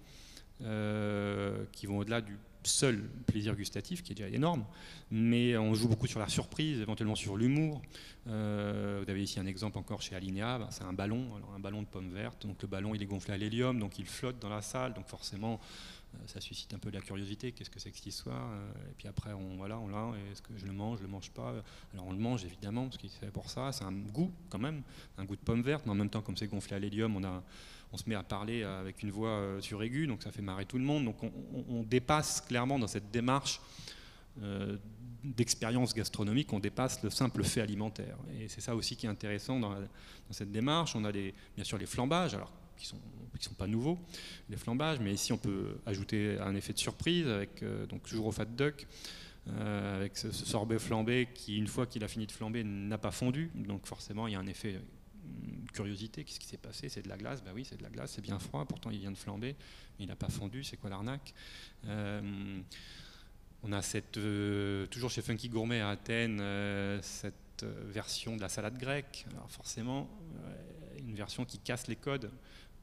qui vont au-delà du seul plaisir gustatif, qui est déjà énorme, mais on joue beaucoup sur la surprise, éventuellement sur l'humour. Vous avez ici un exemple encore chez Alinea, c'est un ballon de pommes vertes, donc le ballon il est gonflé à l'hélium, donc il flotte dans la salle, donc forcément ça suscite un peu de la curiosité, qu'est-ce que c'est que cette histoire, et puis après on l'a, est-ce que je le mange pas, alors on le mange évidemment, parce qu'il est fait pour ça, c'est un goût quand même, un goût de pommes vertes, mais en même temps comme c'est gonflé à l'hélium, on se met à parler avec une voix suraiguë, donc ça fait marrer tout le monde. Donc on dépasse clairement dans cette démarche d'expérience gastronomique, on dépasse le simple fait alimentaire. Et c'est ça aussi qui est intéressant dans cette démarche. On a bien sûr les flambages, alors qui sont pas nouveaux, les flambages, mais ici on peut ajouter un effet de surprise avec donc toujours au fat duck. Avec ce sorbet flambé qui, une fois qu'il a fini de flamber, n'a pas fondu. Donc forcément, il y a un effet curiosité. Qu'est-ce qui s'est passé? C'est de la glace? Ben oui, c'est de la glace, c'est bien froid. Pourtant, il vient de flamber, mais il n'a pas fondu. C'est quoi l'arnaque? On a toujours chez Funky Gourmet à Athènes, cette version de la salade grecque. Alors forcément, une version qui casse les codes.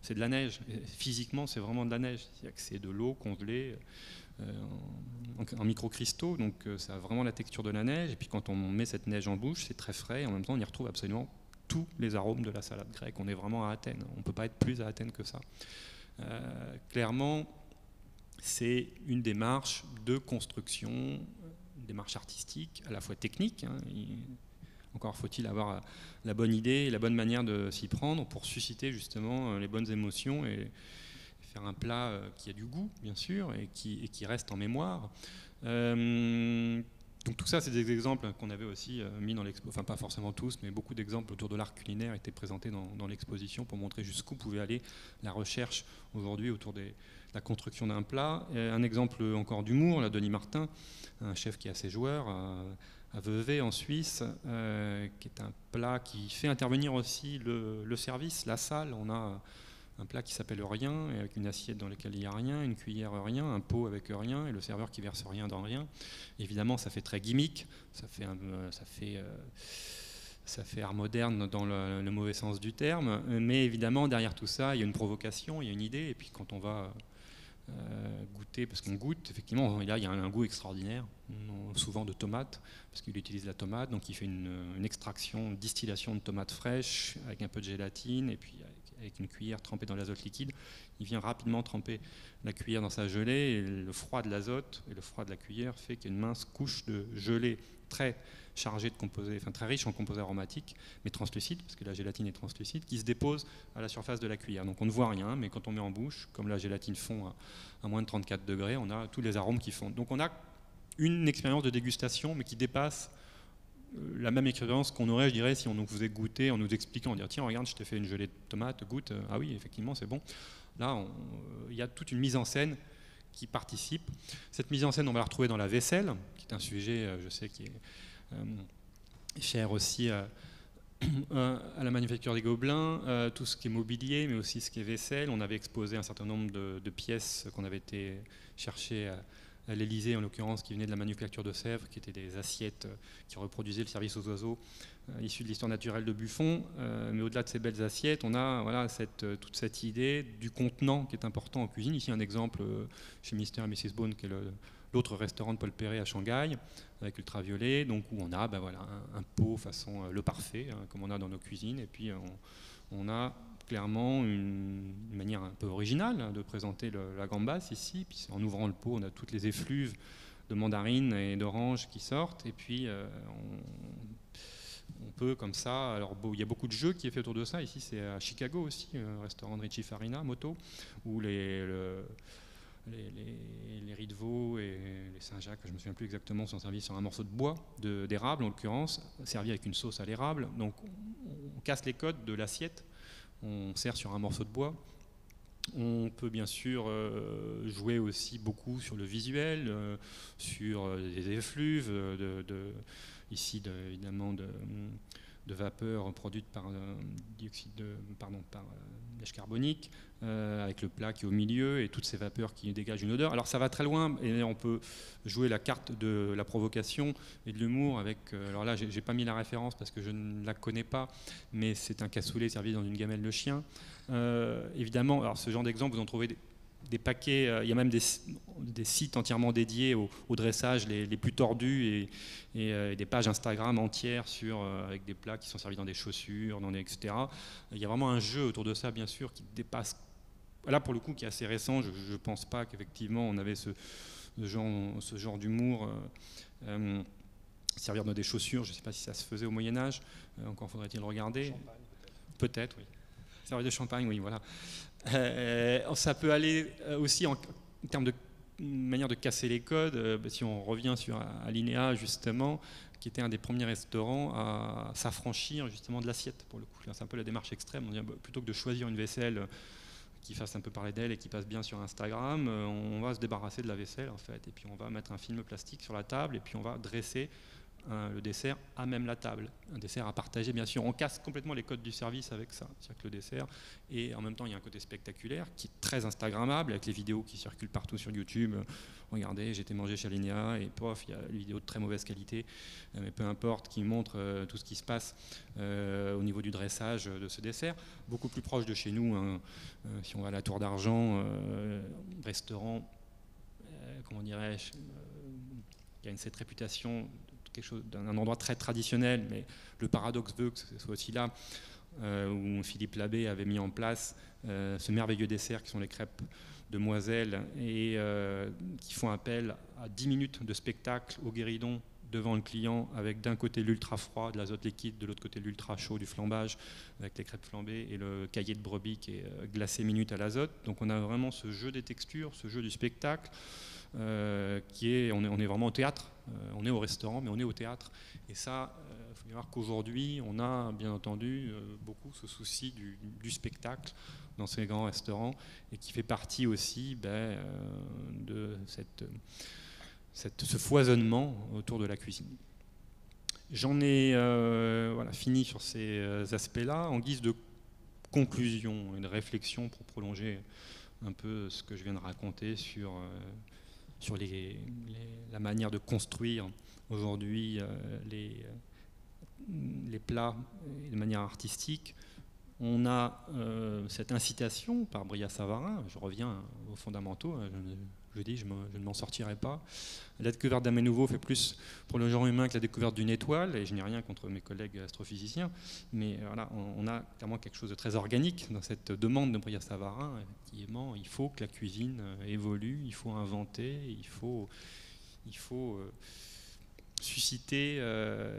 C'est de la neige. Et physiquement, c'est vraiment de la neige. C'est-à-dire que c'est de l'eau congelée en microcristaux, donc ça a vraiment la texture de la neige. Et puis quand on met cette neige en bouche, c'est très frais. Et en même temps, on y retrouve absolument tous les arômes de la salade grecque. On est vraiment à Athènes. On ne peut pas être plus à Athènes que ça. Clairement, c'est une démarche de construction, une démarche artistique, à la fois technique. Encore faut-il avoir la bonne idée et la bonne manière de s'y prendre pour susciter justement les bonnes émotions et faire un plat qui a du goût, bien sûr, et qui reste en mémoire. Donc tout ça, c'est des exemples qu'on avait aussi mis dans l'expo, enfin pas forcément tous, mais beaucoup d'exemples autour de l'art culinaire étaient présentés dans l'exposition pour montrer jusqu'où pouvait aller la recherche aujourd'hui autour de la construction d'un plat. Et un exemple encore d'humour, là, Denis Martin, un chef qui est assez joueur, à Vevey en Suisse, qui est un plat qui fait intervenir aussi le service, la salle. On a un plat qui s'appelle rien, avec une assiette dans laquelle il n'y a rien, une cuillère rien, un pot avec rien, et le serveur qui verse rien dans rien. Évidemment, ça fait très gimmick, ça fait art moderne dans le mauvais sens du terme, mais évidemment, derrière tout ça, il y a une provocation, il y a une idée, et puis quand on va goûter, parce qu'on goûte, effectivement, là, il y a un goût extraordinaire, souvent de tomate, parce qu'il utilise la tomate, donc il fait une extraction, une distillation de tomates fraîches, avec un peu de gélatine, et puis avec une cuillère trempée dans l'azote liquide, il vient rapidement tremper la cuillère dans sa gelée, et le froid de l'azote et le froid de la cuillère fait qu'il y a une mince couche de gelée très chargée de composés, enfin très riche en composés aromatiques, mais translucides, parce que la gélatine est translucide, qui se dépose à la surface de la cuillère. Donc on ne voit rien, mais quand on met en bouche, comme la gélatine fond à moins de 34 degrés, on a tous les arômes qui fondent. Donc on a une expérience de dégustation, mais qui dépasse la même expérience qu'on aurait, je dirais, si on nous faisait goûter en nous expliquant, on dirait tiens, regarde, je t'ai fait une gelée de tomates, goûte, ah oui, effectivement, c'est bon. Là, il y a toute une mise en scène qui participe. Cette mise en scène, on va la retrouver dans la vaisselle, qui est un sujet, je sais, qui est cher aussi à la manufacture des Gobelins, tout ce qui est mobilier, mais aussi ce qui est vaisselle. On avait exposé un certain nombre de pièces qu'on avait été chercher à l'Élysée, en l'occurrence, qui venaient de la manufacture de Sèvres, qui étaient des assiettes qui reproduisaient le service aux oiseaux issu de l'histoire naturelle de Buffon. Mais au-delà de ces belles assiettes, on a voilà, toute cette idée du contenant qui est important en cuisine. Ici, un exemple chez Mr. et Mrs. Bone, qui est l'autre restaurant de Paul Perret à Shanghai, avec Ultraviolet, donc où on a voilà, un pot façon le parfait, hein, comme on a dans nos cuisines, et puis on a clairement une manière un peu originale, hein, de présenter la gambasse ici. Puis en ouvrant le pot, on a toutes les effluves de mandarines et d'oranges qui sortent, et puis on peut comme ça, alors il y a beaucoup de jeux qui est fait autour de ça. Ici c'est à Chicago aussi, un restaurant de Richie Farina, Moto, où les riz de veau et les Saint-Jacques, je ne me souviens plus exactement, sont servis sur un morceau de bois, d'érable en l'occurrence, servi avec une sauce à l'érable. Donc on casse les codes de l'assiette, on sert sur un morceau de bois. On peut bien sûr jouer aussi beaucoup sur le visuel, sur les effluves, ici évidemment de vapeur produite par gaz carbonique, avec le plat qui est au milieu et toutes ces vapeurs qui dégagent une odeur. Alors ça va très loin et on peut jouer la carte de la provocation et de l'humour avec, alors là j'ai pas mis la référence parce que je ne la connais pas, mais c'est un cassoulet servi dans une gamelle de chien. Évidemment, alors ce genre d'exemple, vous en trouvez des paquets, il y a même des sites entièrement dédiés au dressage les plus tordus et des pages Instagram entières avec des plats qui sont servis dans des chaussures, etc. Il y a vraiment un jeu autour de ça, bien sûr, qui dépasse, là pour le coup, qui est assez récent. Je ne pense pas qu'effectivement on avait ce genre d'humour. Servir dans des chaussures, je ne sais pas si ça se faisait au Moyen-Âge, encore faudrait-il le regarder. Peut-être, oui. Servir de champagne, oui, voilà. Ça peut aller aussi en termes de manière de casser les codes. Si on revient sur Alinea, justement, qui était un des premiers restaurants à s'affranchir justement de l'assiette, pour le coup. C'est un peu la démarche extrême. On dit, plutôt que de choisir une vaisselle qui fasse un peu parler d'elle et qui passe bien sur Instagram, on va se débarrasser de la vaisselle, en fait. Et puis on va mettre un film plastique sur la table et puis on va dresser le dessert à même la table, un dessert à partager bien sûr. On casse complètement les codes du service avec ça, c'est-à-dire que le dessert, et en même temps il y a un côté spectaculaire qui est très instagrammable avec les vidéos qui circulent partout sur YouTube. Regardez, j'ai été manger chez Alinea et pof, il y a une vidéo de très mauvaise qualité, mais peu importe, qui montre tout ce qui se passe au niveau du dressage de ce dessert. Beaucoup plus proche de chez nous, hein, si on va à la Tour d'Argent, restaurant, comment dirais-je, qui a cette réputation quelque chose d'un endroit très traditionnel, mais le paradoxe veut que ce soit aussi là où Philippe Labbé avait mis en place ce merveilleux dessert qui sont les crêpes demoiselles et qui font appel à 10 minutes de spectacle au guéridon devant le client, avec d'un côté l'ultra froid de l'azote liquide, de l'autre côté l'ultra chaud du flambage avec les crêpes flambées et le cahier de brebis qui est glacé minute à l'azote. Donc on a vraiment ce jeu des textures, ce jeu du spectacle. On est vraiment au théâtre, on est au restaurant mais on est au théâtre, et ça il faut voir qu'aujourd'hui on a bien entendu beaucoup ce souci du spectacle dans ces grands restaurants et qui fait partie aussi de ce foisonnement autour de la cuisine. J'en ai fini sur ces aspects-là. En guise de conclusion et de réflexion pour prolonger un peu ce que je viens de raconter sur la manière de construire aujourd'hui les plats de manière artistique. On a cette incitation par Brillat-Savarin, je reviens aux fondamentaux, je dis je ne m'en sortirai pas. La découverte d'un mets nouveau fait plus pour le genre humain que la découverte d'une étoile, et je n'ai rien contre mes collègues astrophysiciens, mais voilà, on a clairement quelque chose de très organique dans cette demande de Brillat-Savarin. Effectivement, il faut que la cuisine évolue, il faut inventer, il faut susciter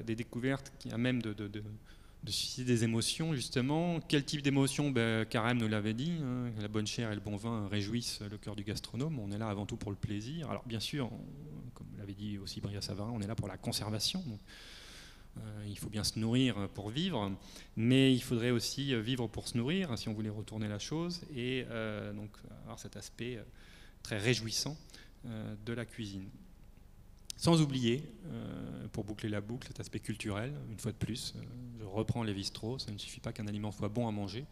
des découvertes qui à même de susciter des émotions, justement. Quel type d'émotion? Carême nous l'avait dit, hein, la bonne chair et le bon vin réjouissent le cœur du gastronome. On est là avant tout pour le plaisir. Alors bien sûr, comme l'avait dit aussi Brillat-Savarin, on est là pour la conservation. Donc, il faut bien se nourrir pour vivre, mais il faudrait aussi vivre pour se nourrir, si on voulait retourner la chose, et donc avoir cet aspect très réjouissant de la cuisine. Sans oublier, pour boucler la boucle, cet aspect culturel, une fois de plus, je reprends Lévi-Strauss, ça ne suffit pas qu'un aliment soit bon à manger,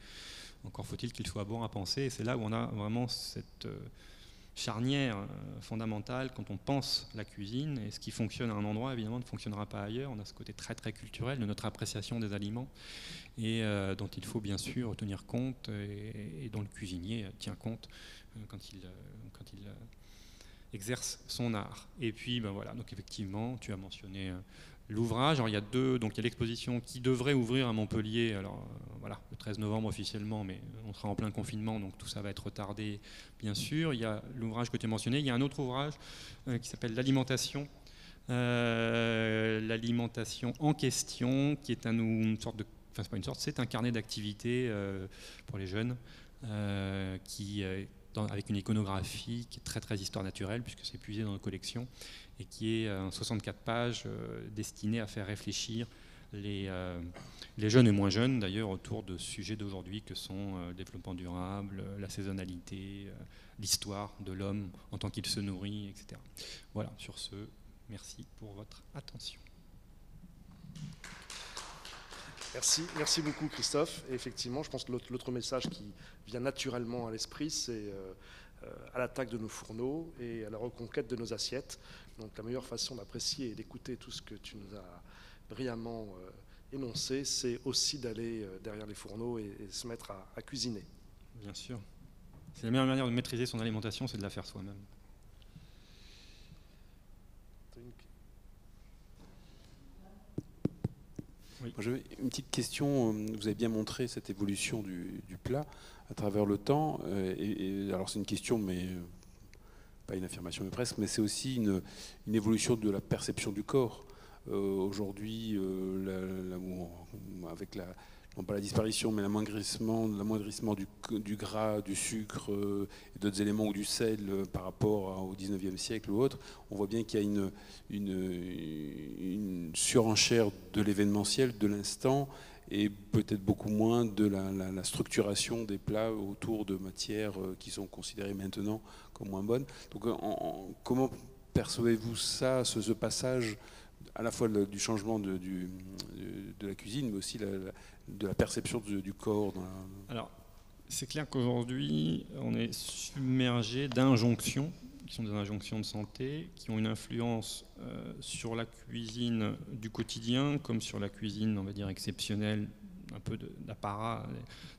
encore faut-il qu'il soit bon à penser, et c'est là où on a vraiment cette charnière fondamentale quand on pense la cuisine, et ce qui fonctionne à un endroit évidemment ne fonctionnera pas ailleurs. On a ce côté très très culturel de notre appréciation des aliments et dont il faut bien sûr tenir compte et dont le cuisinier tient compte quand il exerce son art. Et puis ben voilà, donc effectivement tu as mentionné l'ouvrage. Alors il y a donc il y a l'exposition qui devrait ouvrir à Montpellier, alors voilà, le 13 novembre officiellement, mais on sera en plein confinement, donc tout ça va être retardé, bien sûr. Il y a l'ouvrage que tu as mentionné, il y a un autre ouvrage qui s'appelle L'alimentation. L'alimentation en question, qui est une sorte de... Enfin, c'est pas une sorte, c'est un carnet d'activités pour les jeunes, avec une iconographie qui est très très histoire naturelle, puisque c'est puisé dans nos collections, et qui est en 64 pages destiné à faire réfléchir les jeunes et moins jeunes d'ailleurs autour de sujets d'aujourd'hui que sont le développement durable, la saisonnalité, l'histoire de l'homme en tant qu'il se nourrit, etc. Voilà, sur ce, merci pour votre attention. Merci beaucoup Christophe. Et effectivement, je pense que l'autre message qui vient naturellement à l'esprit, c'est à l'attaque de nos fourneaux et à la reconquête de nos assiettes. Donc la meilleure façon d'apprécier et d'écouter tout ce que tu nous as brillamment énoncé, c'est aussi d'aller derrière les fourneaux et se mettre à cuisiner. Bien sûr. C'est la meilleure manière de maîtriser son alimentation, c'est de la faire soi-même. Oui. Moi, j'avais une petite question. Vous avez bien montré cette évolution du plat à travers le temps. Alors c'est une question, mais pas une affirmation, mais presque. Mais c'est aussi une évolution de la perception du corps. Aujourd'hui, avec non pas la disparition, mais l'amoindrissement du gras, du sucre et d'autres éléments, ou du sel par rapport au 19e siècle ou autre, on voit bien qu'il y a une surenchère de l'événementiel, de l'instant, et peut-être beaucoup moins de la structuration des plats autour de matières qui sont considérées maintenant comme moins bonnes. Donc comment percevez-vous ça, ce passage à la fois du changement de la cuisine, mais aussi de la perception du corps Alors, c'est clair qu'aujourd'hui, on est submergé d'injonctions, qui sont des injonctions de santé, qui ont une influence sur la cuisine du quotidien, comme sur la cuisine, on va dire, exceptionnelle, un peu d'apparat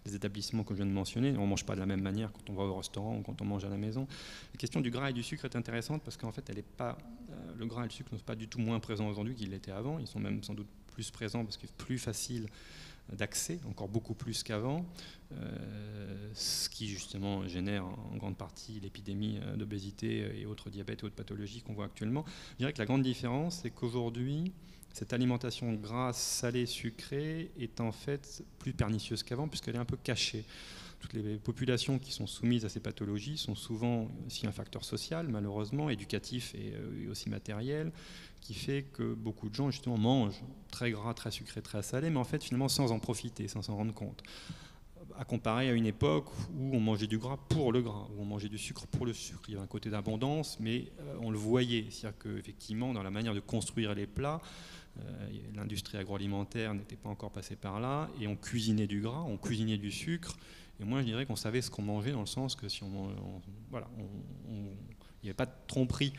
des établissements que je viens de mentionner. On ne mange pas de la même manière quand on va au restaurant ou quand on mange à la maison. La question du gras et du sucre est intéressante parce qu'en fait, le gras et le sucre ne sont pas du tout moins présents aujourd'hui qu'ils l'étaient avant. Ils sont même sans doute plus présents parce qu'ils sont plus faciles d'accès, encore beaucoup plus qu'avant, ce qui justement génère en grande partie l'épidémie d'obésité et autres diabètes et autres pathologies qu'on voit actuellement. Je dirais que la grande différence, c'est qu'aujourd'hui, cette alimentation grasse, salée, sucrée est en fait plus pernicieuse qu'avant puisqu'elle est un peu cachée. Toutes les populations qui sont soumises à ces pathologies sont souvent aussi un facteur social, malheureusement, éducatif et aussi matériel, qui fait que beaucoup de gens justement mangent très gras, très sucré, très salé, mais en fait finalement sans en profiter, sans s'en rendre compte. À comparer à une époque où on mangeait du gras pour le gras, où on mangeait du sucre pour le sucre. Il y avait un côté d'abondance, mais on le voyait. C'est-à-dire qu'effectivement, dans la manière de construire les plats, l'industrie agroalimentaire n'était pas encore passée par là, et on cuisinait du gras, on cuisinait du sucre, et moi je dirais qu'on savait ce qu'on mangeait, dans le sens que si il n'y avait pas de tromperie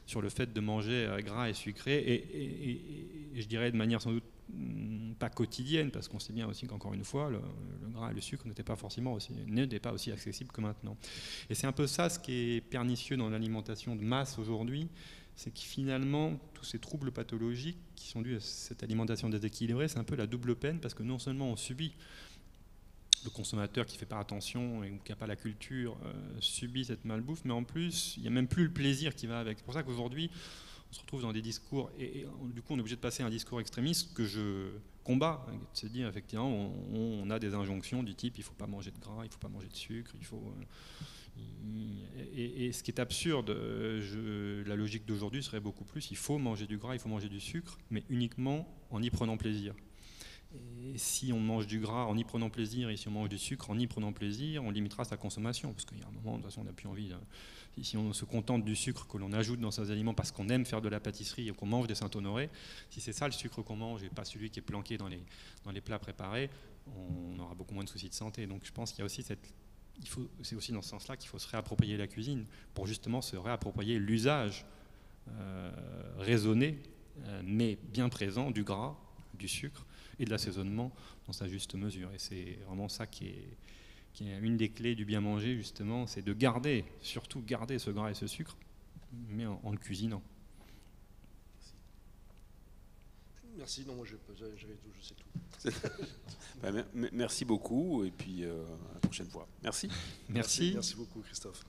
sur le fait de manger gras et sucré, et je dirais de manière sans doute pas quotidienne, parce qu'on sait bien aussi qu'encore une fois, le gras et le sucre n'étaient pas aussi accessibles que maintenant. Et c'est un peu ça ce qui est pernicieux dans l'alimentation de masse aujourd'hui, c'est que finalement, tous ces troubles pathologiques qui sont dus à cette alimentation déséquilibrée, c'est un peu la double peine, parce que non seulement on subit, le consommateur qui ne fait pas attention ou qui n'a pas la culture subit cette malbouffe, mais en plus, il n'y a même plus le plaisir qui va avec. C'est pour ça qu'aujourd'hui, on se retrouve dans des discours, et du coup, on est obligé de passer à un discours extrémiste que je combats, de se dire, effectivement, on a des injonctions du type, il ne faut pas manger de gras, il ne faut pas manger de sucre, il faut... Et ce qui est absurde, la logique d'aujourd'hui serait beaucoup plus, il faut manger du gras, il faut manger du sucre, mais uniquement en y prenant plaisir. Et si on mange du gras en y prenant plaisir, et si on mange du sucre en y prenant plaisir, on limitera sa consommation. Parce qu'il y a un moment, de toute façon, on n'a plus envie. Si on se contente du sucre que l'on ajoute dans ses aliments parce qu'on aime faire de la pâtisserie et qu'on mange des Saint-Honoré, si c'est ça le sucre qu'on mange et pas celui qui est planqué dans les plats préparés, on aura beaucoup moins de soucis de santé. Donc je pense qu'il y a aussi c'est aussi dans ce sens-là qu'il faut se réapproprier la cuisine pour justement se réapproprier l'usage raisonné, mais bien présent du gras, du sucre et de l'assaisonnement dans sa juste mesure. Et c'est vraiment ça qui est une des clés du bien manger, justement, c'est de surtout garder ce gras et ce sucre, mais en le cuisinant. Merci, non, moi j'avais tout, je sais tout. Merci beaucoup, et puis à la prochaine fois. Merci. Merci beaucoup, Christophe.